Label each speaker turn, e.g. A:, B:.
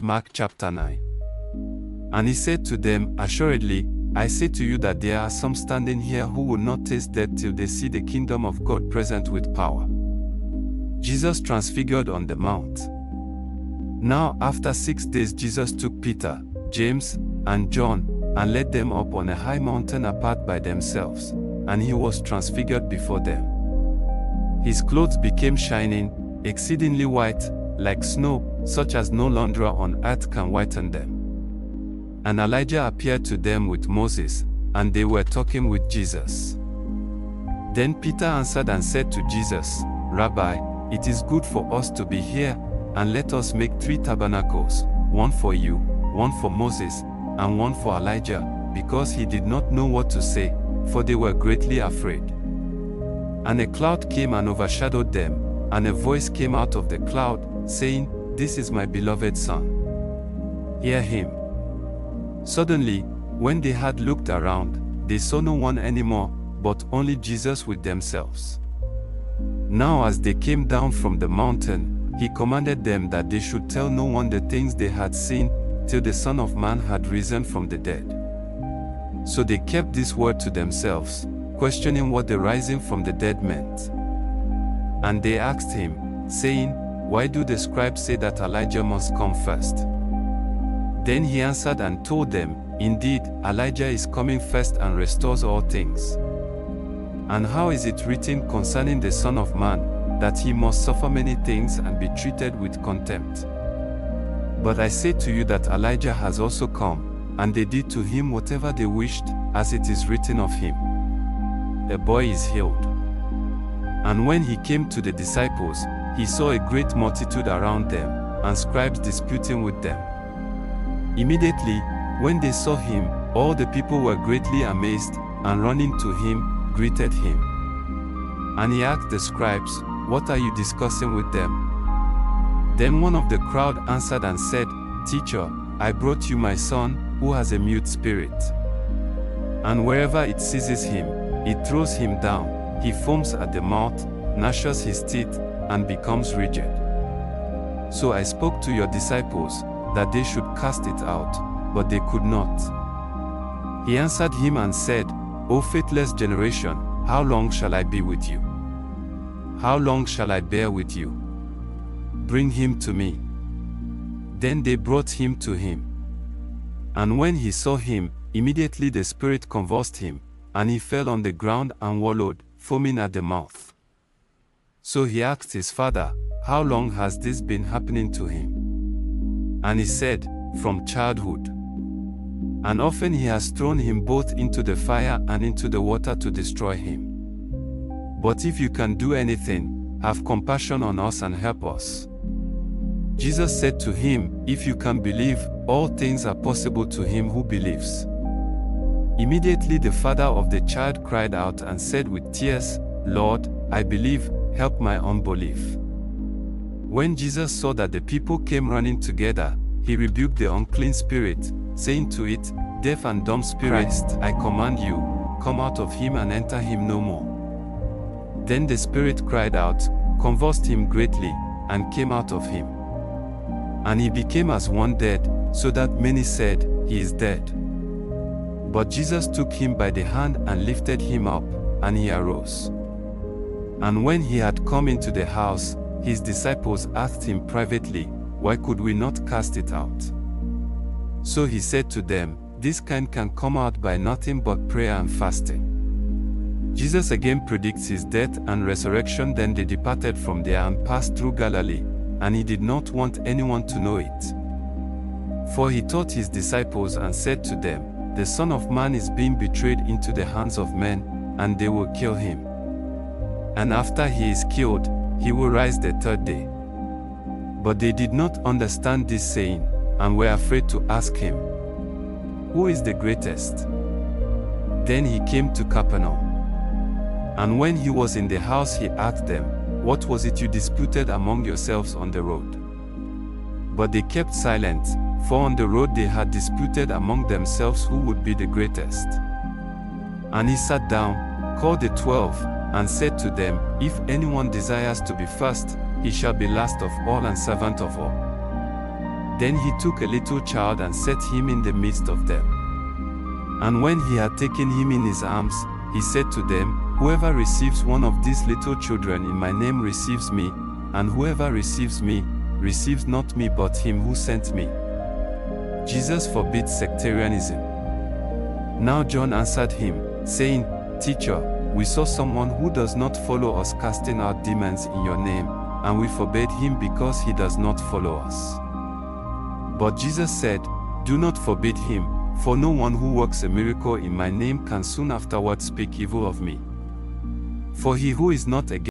A: Mark chapter 9. And he said to them, Assuredly, I say to you that there are some standing here who will not taste death till they see the kingdom of God present with power. Jesus transfigured on the mount. Now after 6 days Jesus took Peter, James, and John, and led them up on a high mountain apart by themselves, and he was transfigured before them. His clothes became shining, exceedingly white, like snow, such as no launderer on earth can whiten them. And Elijah appeared to them with Moses, and they were talking with Jesus. Then Peter answered and said to Jesus, Rabbi, it is good for us to be here, and let us make 3 tabernacles, one for you, one for Moses, and one for Elijah, because he did not know what to say, for they were greatly afraid. And a cloud came and overshadowed them, and a voice came out of the cloud, saying, This is my beloved Son. Hear him. Suddenly, when they had looked around, they saw no one anymore, but only Jesus with themselves. Now as they came down from the mountain, he commanded them that they should tell no one the things they had seen, till the Son of Man had risen from the dead. So they kept this word to themselves, questioning what the rising from the dead meant. And they asked him, saying, Why do the scribes say that Elijah must come first? Then he answered and told them, Indeed, Elijah is coming first and restores all things. And how is it written concerning the Son of Man, that he must suffer many things and be treated with contempt? But I say to you that Elijah has also come, and they did to him whatever they wished, as it is written of him. The boy is healed. And when he came to the disciples, he saw a great multitude around them, and scribes disputing with them. Immediately, when they saw him, all the people were greatly amazed, and running to him, greeted him. And he asked the scribes, What are you discussing with them? Then one of the crowd answered and said, Teacher, I brought you my son, who has a mute spirit. And wherever it seizes him, it throws him down, he foams at the mouth, gnashes his teeth, and becomes rigid. So I spoke to your disciples, that they should cast it out, but they could not. He answered him and said, O faithless generation, how long shall I be with you? How long shall I bear with you? Bring him to me. Then they brought him to him. And when he saw him, immediately the spirit convulsed him, and he fell on the ground and wallowed, foaming at the mouth. So he asked his father, How long has this been happening to him? And he said, From childhood. And often he has thrown him both into the fire and into the water to destroy him. But if you can do anything, have compassion on us and help us. Jesus said to him, If you can believe, all things are possible to him who believes. Immediately the father of the child cried out and said with tears, Lord, I believe, help my unbelief. When Jesus saw that the people came running together, he rebuked the unclean spirit, saying to it, Deaf and dumb spirit, I command you, come out of him and enter him no more. Then the spirit cried out, convulsed him greatly, and came out of him. And he became as one dead, so that many said, He is dead. But Jesus took him by the hand and lifted him up, and he arose. And when he had come into the house, his disciples asked him privately, Why could we not cast it out? So he said to them, This kind can come out by nothing but prayer and fasting. Jesus again predicts his death and resurrection. Then they departed from there and passed through Galilee, and he did not want anyone to know it. For he taught his disciples and said to them, The Son of Man is being betrayed into the hands of men, and they will kill him. And after he is killed, he will rise the 3rd day. But they did not understand this saying, and were afraid to ask him, Who is the greatest? Then he came to Capernaum. And when he was in the house he asked them, What was it you disputed among yourselves on the road? But they kept silent, for on the road they had disputed among themselves who would be the greatest. And he sat down, called the 12, and said to them, If anyone desires to be first, he shall be last of all and servant of all. Then he took a little child and set him in the midst of them. And when he had taken him in his arms, he said to them, "Whoever receives one of these little children in my name receives me, and whoever receives me, receives not me but him who sent me." Jesus forbids sectarianism. Now John answered him, saying, "Teacher, we saw someone who does not follow us casting out demons in your name, and we forbade him because he does not follow us." But Jesus said, "Do not forbid him, for no one who works a miracle in my name can soon afterward speak evil of me. For he who is not against